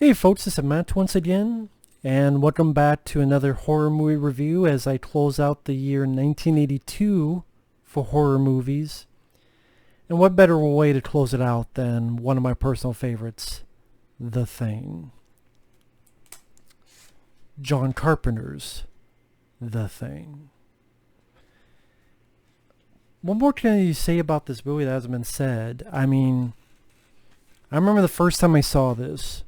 Hey folks, this is Matt once again, and welcome back to another horror movie review as I close out the year 1982 for horror movies. And what better way to close it out than one of my personal favorites, The Thing. John Carpenter's The Thing. What more can you say about this movie that hasn't been said? I mean, I remember the first time I saw this,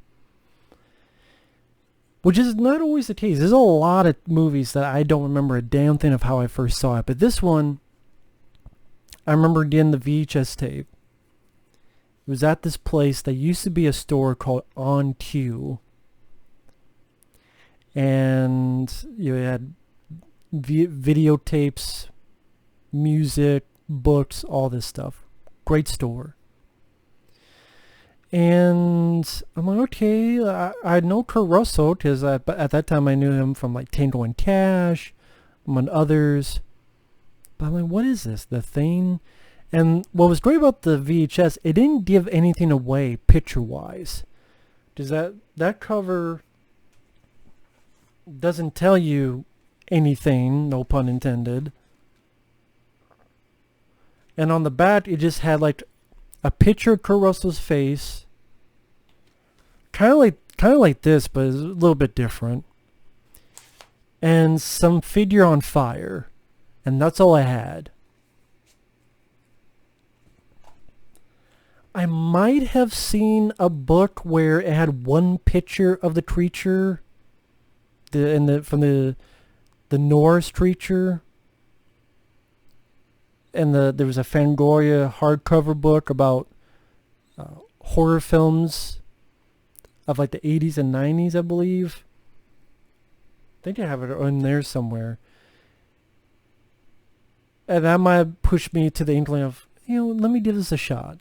which is not always the case. There's a lot of movies that I don't remember a damn thing of how I first saw it. But this one, I remember getting the VHS tape. It was at this place that used to be a store called On Q. And you had videotapes, music, books, all this stuff. Great store. And I'm like, okay, I know Kurt Russell because at that time I knew him from like Tango and Cash, among others. But I'm like, what is this? The Thing? And what was great about the VHS, it didn't give anything away picture-wise. Because that cover doesn't tell you anything, no pun intended. And on the back, it just had like a picture of Kurt Russell's face. Kind of like this, but it's a little bit different. And some figure on fire. And that's all I had. I might have seen a book where it had one picture of the creature. From the Norse creature. And there was a Fangoria hardcover book about horror films of like the 80s and 90s, I believe. I think I have it in there somewhere. And that might have pushed me to the inkling of, let me give this a shot.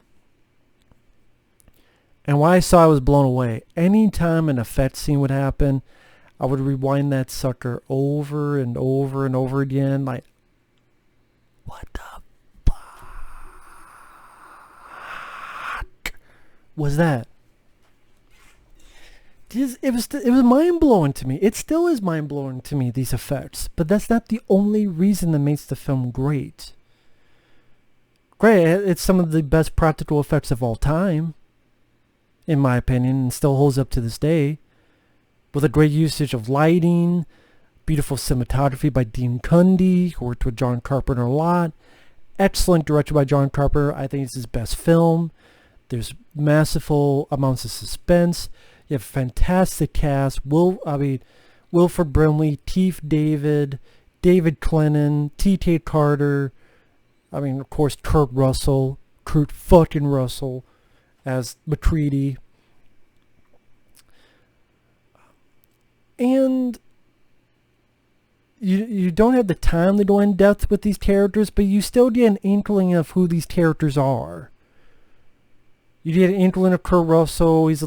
And what I saw, I was blown away. Anytime an effect scene would happen, I would rewind that sucker over and over and over again. Like, what the fuck was that? It was mind-blowing to me. It still is mind-blowing to me, these effects. But that's not the only reason that makes the film great. Great, it's some of the best practical effects of all time, in my opinion, and still holds up to this day. With a great usage of lighting, beautiful cinematography by Dean Cundey, who worked with John Carpenter a lot. Excellent direction by John Carpenter. I think it's his best film. There's massive amounts of suspense. You have a fantastic cast. Wilford Brimley, Teef David, David Clennon, T.K. Carter. Of course, Kurt fucking Russell as MacReady. And you don't have the time to go in depth with these characters, but you still get an inkling of who these characters are. You get an inkling of Kurt Russell. He's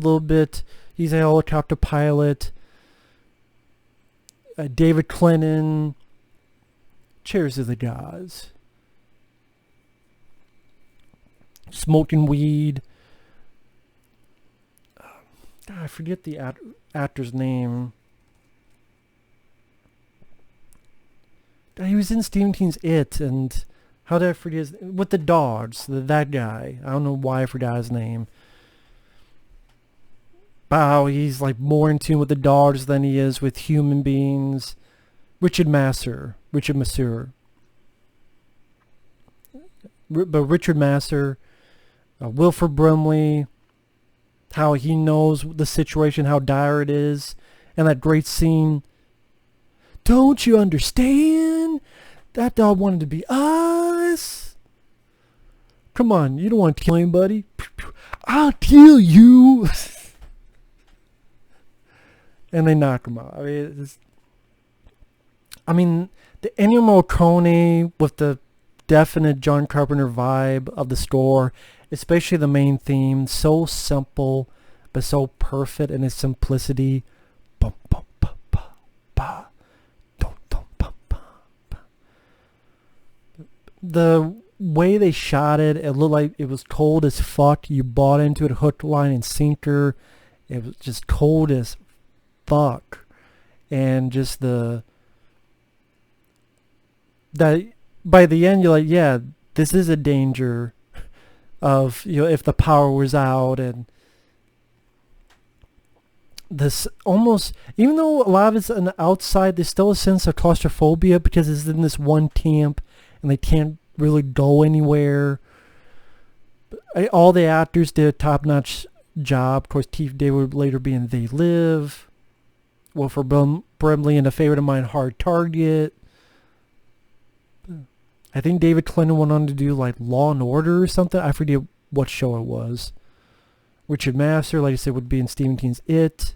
a helicopter pilot. David Clennon. Cheers to the gods. Smoking weed. I forget the actor's name. He was in Stephen King's It, and how did I forget with the dogs, that guy. I don't know why I forgot his name. Wow, he's like more in tune with the dogs than he is with human beings. Richard Masur. But Richard Masur, Wilford Brimley, how he knows the situation, how dire it is, and that great scene. Don't you understand? That dog wanted to be us. Come on, you don't want to kill anybody. I'll kill you. And they knock him out. The Ennio Morricone with the definite John Carpenter vibe of the score, especially the main theme, so simple but so perfect in its simplicity. Bum, bum, ba, ba, ba. Dum, dum, bum, bum, ba. The way they shot it, it looked like it was cold as fuck. You bought into it hook, line, and sinker. It was just cold as fuck. And just that by the end you're like, yeah, this is a danger of, if the power was out. And this almost, even though a lot of it's on the outside, there's still a sense of claustrophobia because it's in this one camp and they can't really go anywhere. All the actors did a top-notch job. Of course, Keith David would later be in They Live. Wilford Brimley and a favorite of mine, Hard Target. I think David Clennon went on to do like Law and Order or something. I forget what show it was. Richard Masur, like I said, would be in Stephen King's It.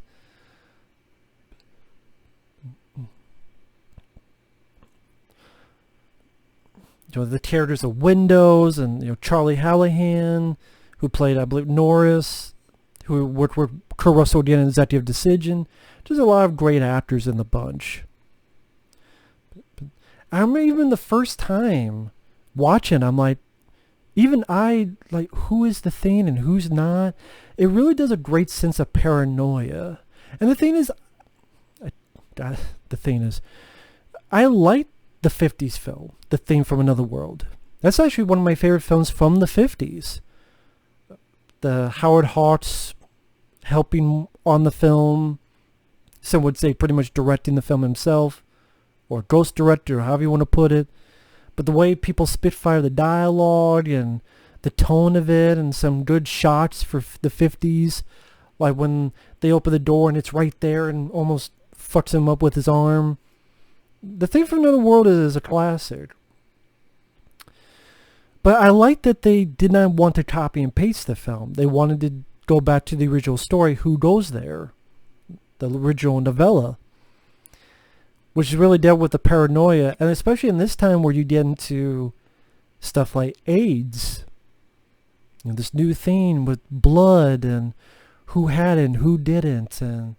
The characters of Windows, and Charlie Hallahan, who played, I believe, Norris, who worked with Kurt Russell again in Executive Decision. There's a lot of great actors in the bunch. I remember even the first time watching, I'm like, even I, like, who is the Thing and who's not? It really does a great sense of paranoia. And the thing is, I like the 50s film, The Thing from Another World. That's actually one of my favorite films from the 50s. The Howard Hawks helping on the film. Some would say pretty much directing the film himself, or ghost director, or however you want to put it. But the way people spitfire the dialogue and the tone of it, and some good shots for the 50s, like when they open the door and it's right there and almost fucks him up with his arm. The Thing from Another World is a classic. But I like that they did not want to copy and paste the film. They wanted to go back to the original story, Who Goes There? The original novella, which really dealt with the paranoia, and especially in this time where you get into stuff like AIDS. This new thing with blood and who had it and who didn't. And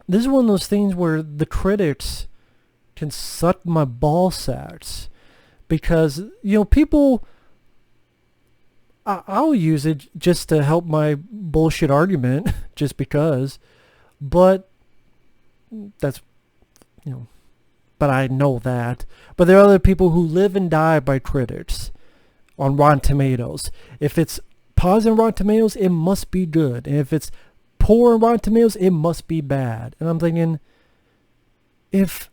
this is one of those things where the critics can suck my ball sacks, because people, I'll use it just to help my bullshit argument just because, but that's but I know that. But there are other people who live and die by critics on Rotten Tomatoes. If it's positive on Rotten Tomatoes, it must be good, and if it's poor on Rotten Tomatoes, it must be bad. And I'm thinking, if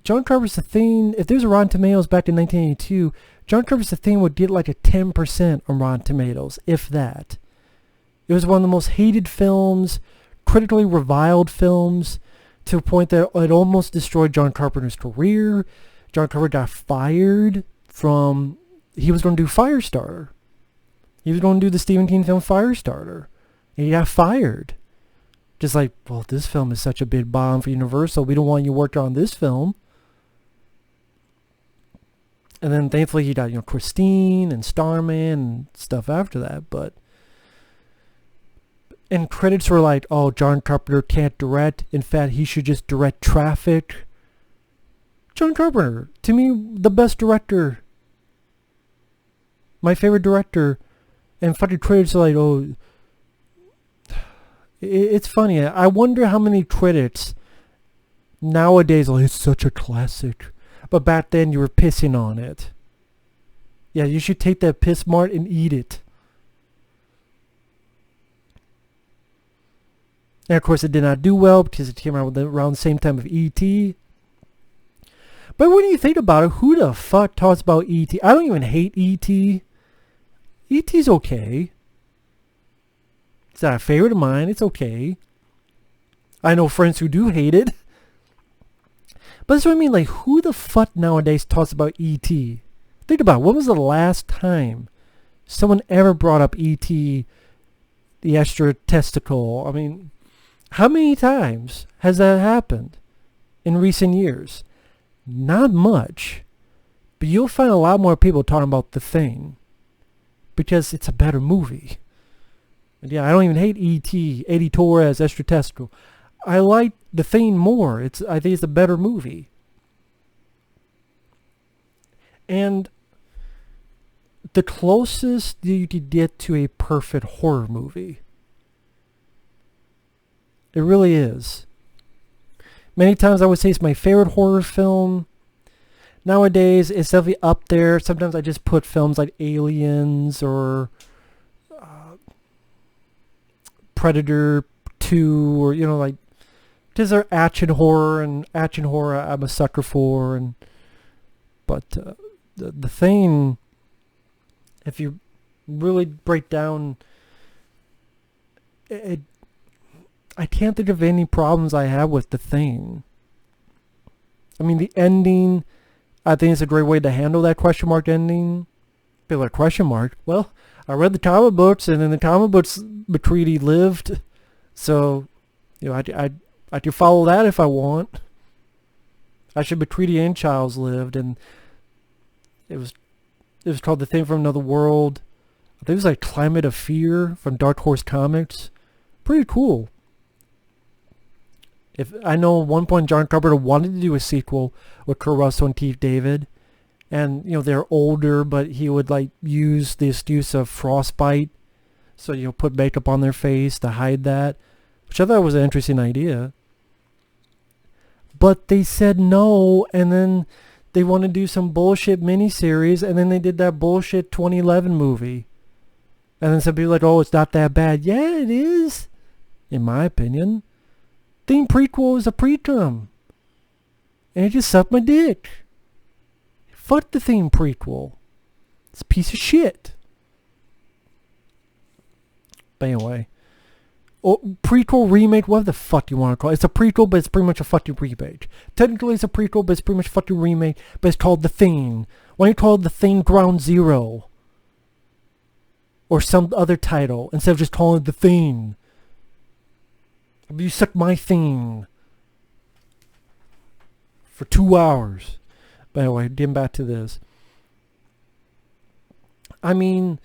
John Carpenter's The Thing, if there's a Rotten Tomatoes back in 1982, John Carpenter's The Thing would get like a 10% on Rotten Tomatoes, if that. It was one of the most hated films, critically reviled films, to a point that it almost destroyed John Carpenter's career. John Carpenter got fired from, he was going to do Firestarter. He was going to do the Stephen King film Firestarter. And he got fired. Just like, well, this film is such a big bomb for Universal. We don't want you working on this film. And then thankfully he got, Christine and Starman and stuff after that. And critics were like, oh, John Carpenter can't direct. In fact, he should just direct Traffic. John Carpenter, to me, the best director. My favorite director. And fucking critics are like, oh, it's funny. I wonder how many critics nowadays are like, it's such a classic. But back then you were pissing on it. Yeah, you should take that piss mart and eat it. And of course it did not do well because it came out around the same time of E.T. But when you think about it, who the fuck talks about E.T.? I don't even hate E.T. E.T.'s okay. It's not a favorite of mine. It's okay. I know friends who do hate it. But that's what I mean. Like, who the fuck nowadays talks about E.T.? Think about it. When was the last time someone ever brought up E.T., the extra testicle? I mean, how many times has that happened in recent years? Not much. But you'll find a lot more people talking about The Thing because it's a better movie. And yeah, I don't even hate E.T., Eddie Torres, extra testicle. I like The Thing more. I think it's a better movie. And the closest you could get to a perfect horror movie. It really is. Many times I would say it's my favorite horror film. Nowadays, it's definitely up there. Sometimes I just put films like Aliens or Predator 2, or, like, these are action horror, and action horror I'm a sucker for. But the thing, if you really break down it, I can't think of any problems I have with the thing. I mean, the ending, I think it's a great way to handle that question mark ending. People are question mark. Well, I read the comic books, and in the comic books, MacReady lived. So, I can follow that if I want. Actually, MacReady and Childs lived, and it was called The Thing from Another World. I think it was like Climate of Fear from Dark Horse Comics. Pretty cool. If I know at one point John Carpenter wanted to do a sequel with Kurt Russell and Keith David, and they're older, but he would like use the excuse of frostbite, so put makeup on their face to hide that, which I thought was an interesting idea. But they said no, and then they want to do some bullshit miniseries, and then they did that bullshit 2011 movie, and then some people are like, oh, it's not that bad. Yeah, it is, in my opinion. Theme prequel is a prequel, and it just sucked my dick. Fuck the theme prequel. It's a piece of shit. But anyway, prequel, remake, whatever the fuck you want to call it. It's a prequel, but it's pretty much a fucking remake. Technically, it's a prequel, but it's pretty much a fucking remake. But it's called The Thing. Why don't you call it The Thing Ground Zero? Or some other title, instead of just calling it The Thing. You suck my thing for 2 hours. But anyway, getting back to this. I mean,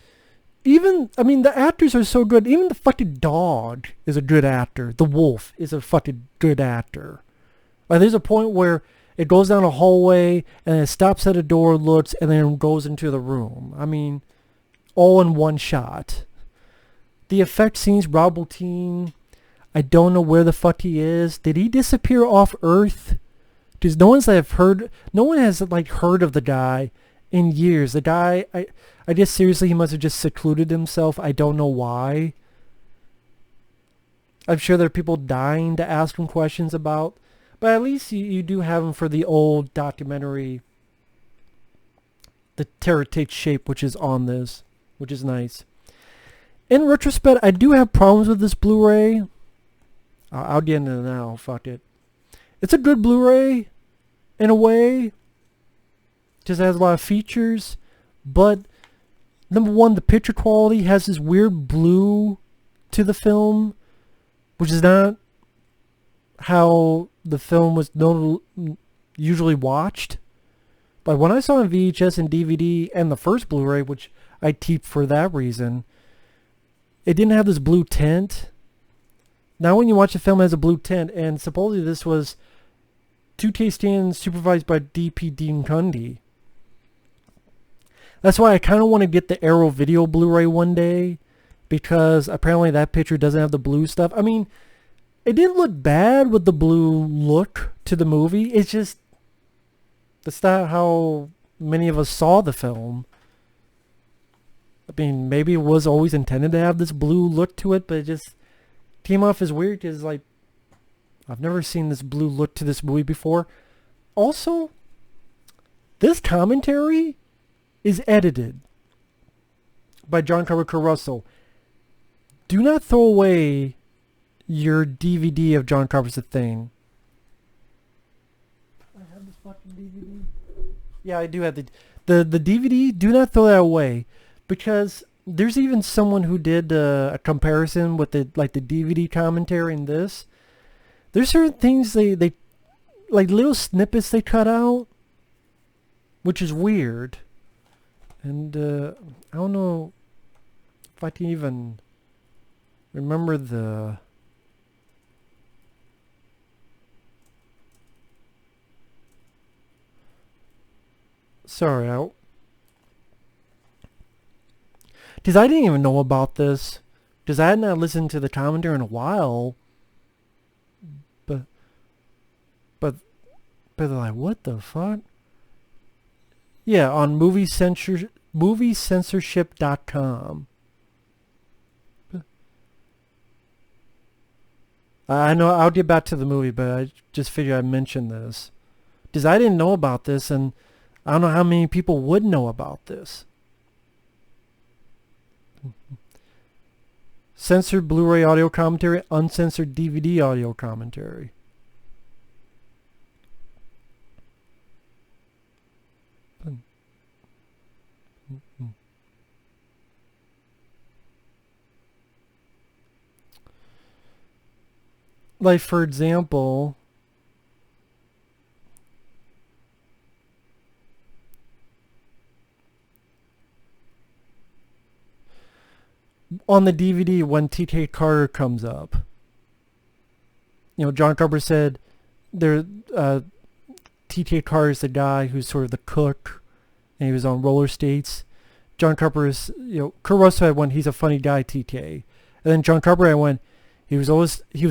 the actors are so good. Even the fucking dog is a good actor. The wolf is a fucking good actor. Like, there's a point where it goes down a hallway and it stops at a door, looks, and then goes into the room. I mean, all in one shot. The effect scenes, Rob Bottin, I don't know where the fuck he is. Did he disappear off Earth? Because no one has like heard of the guy in years. The guy, I guess seriously, he must have just secluded himself. I don't know why. I'm sure there are people dying to ask him questions about, but at least you do have him for the old documentary, The Terror Takes Shape, which is on this, which is nice. In retrospect, I do have problems with this Blu-ray. I'll get into it now. Fuck it. It's a good Blu-ray, in a way. Just has a lot of features. But, number one, the picture quality has this weird blue to the film, which is not how the film was usually watched. But when I saw it on VHS and DVD and the first Blu-ray, which I keep for that reason, it didn't have this blue tint. Now when you watch a film it has a blue tint, and supposedly this was 2K stands supervised by DP Dean Cundy. That's why I kind of want to get the Arrow Video Blu-ray one day, because apparently that picture doesn't have the blue stuff. I mean, it didn't look bad with the blue look to the movie. It's just, that's not how many of us saw the film. I mean, maybe it was always intended to have this blue look to it, but it just came off as weird because, like, I've never seen this blue look to this movie before. Also, this commentary is edited by John Carpenter Russell. Do not throw away your DVD of John Carpenter's The Thing. I have this fucking DVD. Yeah, I do have the DVD. Do not throw that away, because there's even someone who did a comparison with the DVD commentary in this. There's certain things they like little snippets they cut out, which is weird. And I don't know if I can even remember the... Sorry, Because I didn't even know about this. Because I had not listened to the commentary in a while. But they're like, what the fuck? Yeah, on moviecensorship.com. I know I'll get back to the movie, but I just figured I'd mention this. Because I didn't know about this, and I don't know how many people would know about this. Censored Blu-ray audio commentary, uncensored DVD audio commentary. Like, for example, on the DVD when T.K. Carter comes up, John Carpenter said T.K. Carter's the guy who's sort of the cook, and he was on roller skates. John Carpenter is, Kurt Russell had one, he's a funny guy, T.K. And then John Carpenter had one, he was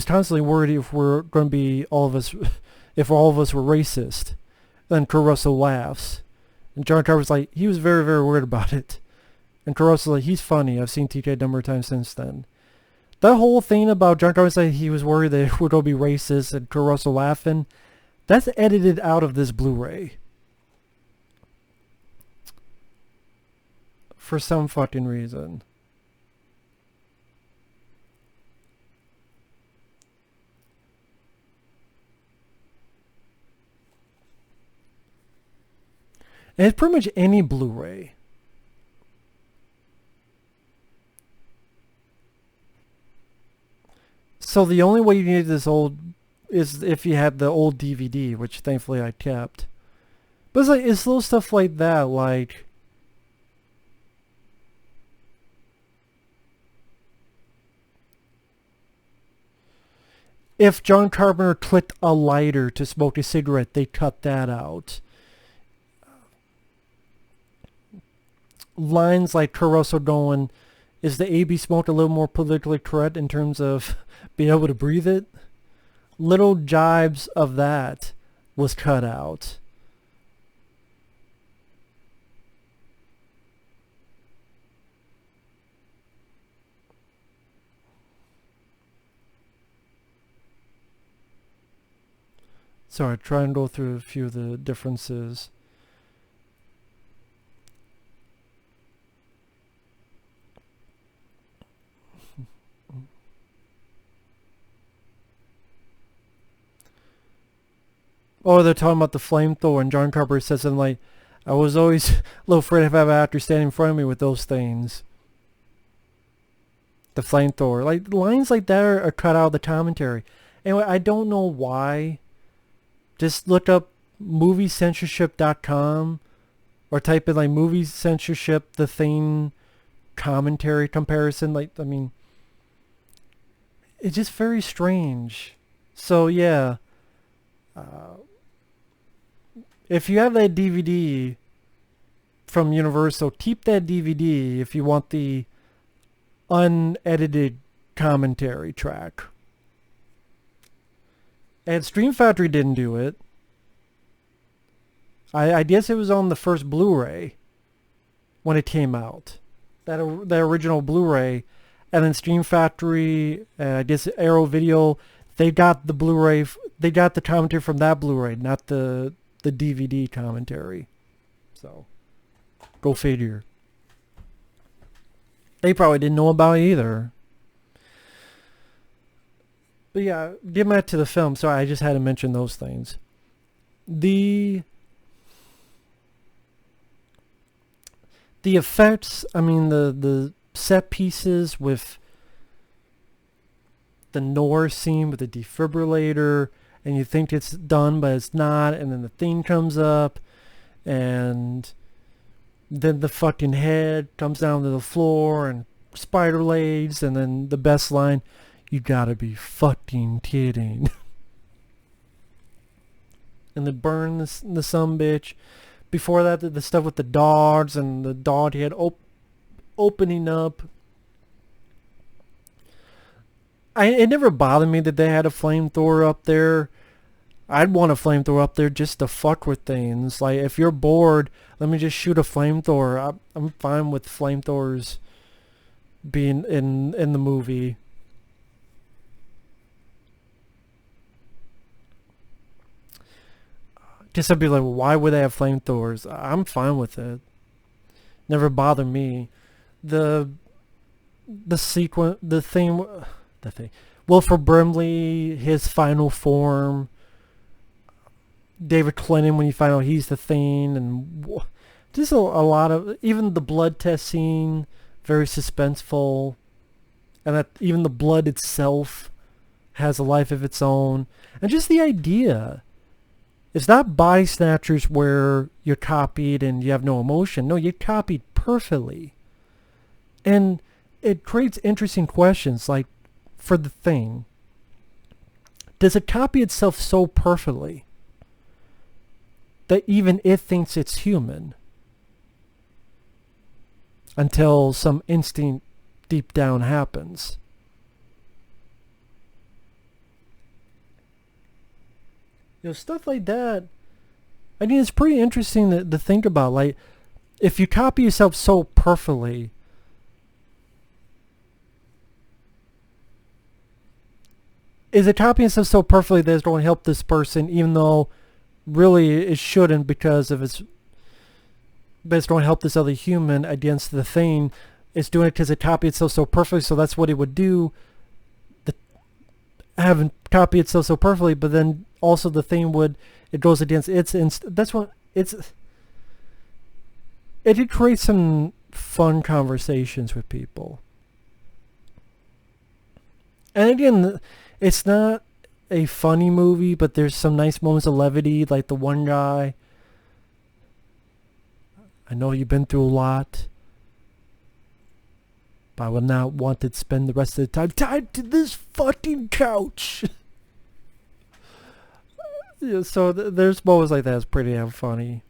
constantly worried if we're going to be if all of us were racist. Then Kurt Russell laughs. And John Carpenter's like, he was very, very worried about it. And Kurt Russell's like, he's funny. I've seen TK a number of times since then. That whole thing about John Carpenter saying he was worried that we're going to be racist and Kurt Russell laughing, that's edited out of this Blu-ray. For some fucking reason. And it's pretty much any Blu-ray. So the only way you need this old is if you had the old DVD, which thankfully I kept. But it's little stuff like that, like if John Carpenter clicked a lighter to smoke a cigarette, they cut that out. Lines like Kurt Russell going, is the AB smoke a little more politically correct in terms of being able to breathe it? Little jibes of that was cut out. Sorry, try and go through a few of the differences. Oh, they're talking about the flamethrower, and John Carpenter says something like, I was always a little afraid of having an actor standing in front of me with those things. The flamethrower. Like, lines like that are cut out of the commentary. Anyway, I don't know why. Just look up moviecensorship.com or type in, like, movie censorship, the thing, commentary comparison. Like, I mean, it's just very strange. So, yeah. If you have that DVD from Universal, keep that DVD if you want the unedited commentary track. And Stream Factory didn't do it. I guess it was on the first Blu-ray when it came out. That original Blu-ray. And then Stream Factory, I guess Arrow Video, they got the Blu-ray, they got the commentary from that Blu-ray, not the DVD commentary. So, go figure. They probably didn't know about it either. But yeah, get back to the film. Sorry, I just had to mention those things. The effects, I mean, the set pieces with the Norse scene with the defibrillator, and you think it's done, but it's not, and then the thing comes up, and then the fucking head comes down to the floor, and spider legs, and then the best line, you gotta be fucking kidding. And they burn the sumbitch. Before that, the stuff with the dogs, and the dog head opening up. It never bothered me that they had a flamethrower up there. I'd want a flamethrower up there just to fuck with things. Like, if you're bored, let me just shoot a flamethrower. I'm fine with flamethrowers being in the movie. Just to be like, why would they have flamethrowers? I'm fine with it. Never bothered me. The sequence, the thing. Wilford Brimley, his final form. David Clennon, when you find out he's the thing, and just a lot of, even the blood test scene, very suspenseful, and that even the blood itself has a life of its own, and just the idea. It's not Body Snatchers where you're copied and you have no emotion. No, you're copied perfectly. And it creates interesting questions, like, for the thing. Does it copy itself so perfectly that even it thinks it's human? Until some instinct deep down happens. Stuff like that. I mean, it's pretty interesting to think about. Like, if you copy yourself so perfectly, is it copying itself so perfectly that it's going to help this person, even though really it shouldn't, because of its, but it's going to help this other human against the thing. It's doing it because it copied itself so perfectly, so that's what it would do. Having copied itself so perfectly, but then also the thing would, it goes against its that's what it's, it could create some fun conversations with people. And again, it's not a funny movie, but there's some nice moments of levity, like the one guy, I know you've been through a lot, but I would not want to spend the rest of the time tied to this fucking couch. So there's moments like that. It's pretty damn funny.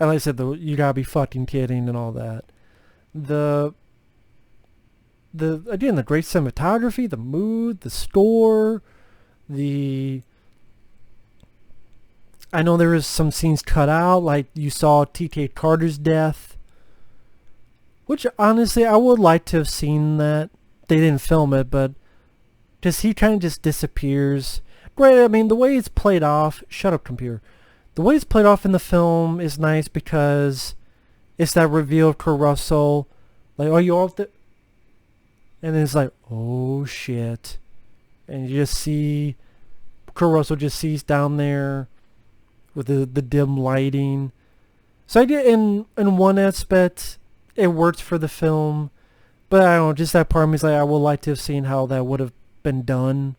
And like I said, you gotta be fucking kidding and all that. Again, the great cinematography, the mood, the score, I know there is some scenes cut out, like you saw T.K. Carter's death, which honestly I would like to have seen that. They didn't film it, but just he kind of just disappears. Great, I mean, the way it's played off, shut up computer. The way it's played off in the film is nice because it's that reveal of Kurt Russell, like, oh, you off the, and then it's like, oh shit, and you just see Kurt Russell just sees down there with the dim lighting. So I did, in one aspect, it works for the film, but I don't know, just that part of me is like, I would like to have seen how that would have been done.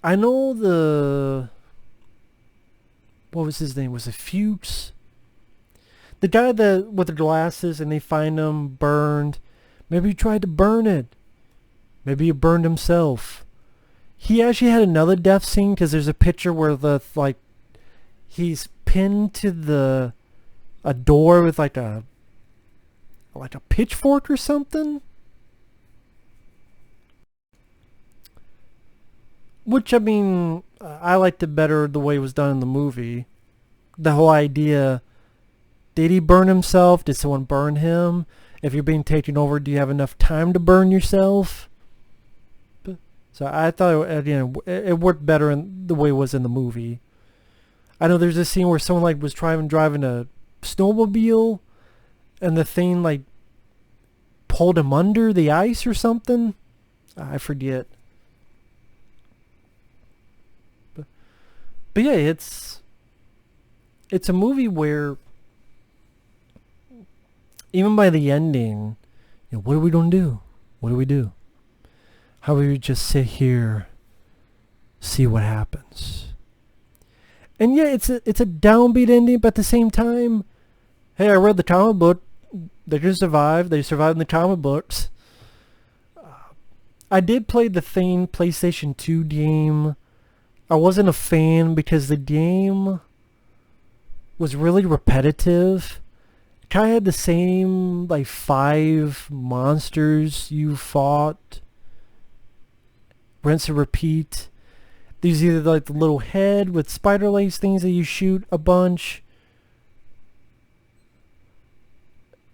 I know what was his name? Was it Fuchs? The guy that with the glasses, and they find him burned. Maybe he tried to burn it. Maybe he burned himself. He actually had another death scene because there's a picture where he's pinned to a door with like a pitchfork or something. Which, I mean, I liked it better the way it was done in the movie. The whole idea, did he burn himself? Did someone burn him? If you're being taken over, do you have enough time to burn yourself? So I thought, again, it worked better in the way it was in the movie. I know there's a scene where someone was driving a snowmobile, and the thing pulled him under the ice or something. I forget. But yeah, it's a movie where even by the ending, what are we gonna do? What do we do? How do we just sit here, see what happens? And yeah, it's a downbeat ending, but at the same time, hey, I read the comic book. They're gonna survive. They survived in the comic books. I did play the Thing PlayStation 2 game. I wasn't a fan because the game was really repetitive. kind of had the same like 5 monsters you fought. Rinse and repeat. There's either like the little head with spider legs things that you shoot a bunch.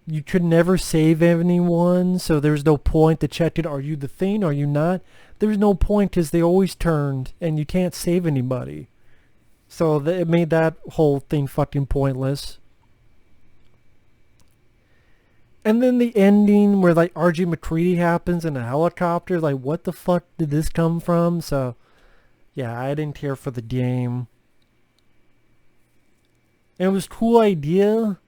You could never save anyone, so there's no point to check it. Are you the thing? Are you not? There's no point because they always turned, and you can't save anybody. So it made that whole thing fucking pointless. And then the ending where like R.J. MacReady happens in a helicopter. Like, what the fuck did this come from? So, yeah, I didn't care for the game. And it was a cool idea.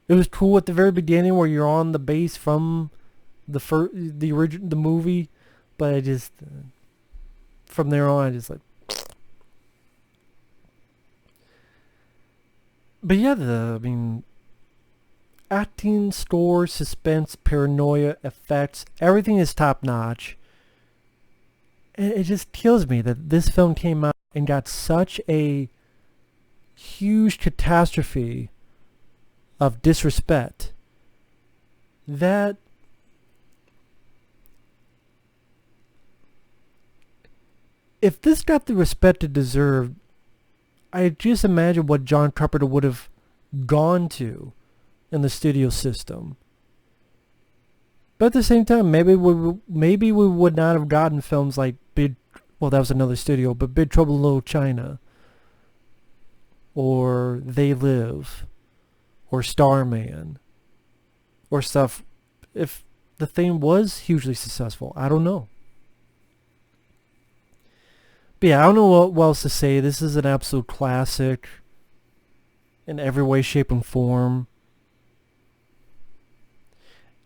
It was cool at the very beginning where you're on the base from the movie, but I just from there on I just like. But yeah, acting, score, suspense, paranoia, effects, everything is top notch. And it just kills me that this film came out and got such a huge catastrophe of disrespect that if this got the respect it deserved, I just imagine what John Carpenter would have gone to in the studio system. But at the same time, maybe we would not have gotten films like that was another studio, but Big Trouble in Little China, or They Live, or Starman, or stuff, if the thing was hugely successful. I don't know. But yeah, I don't know what else to say. This is an absolute classic in every way, shape, and form.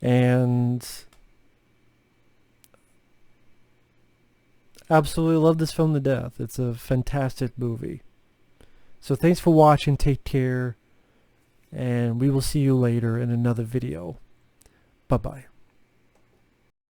And absolutely love this film to death. It's a fantastic movie. So thanks for watching. Take care. And we will see you later in another video. Bye-bye.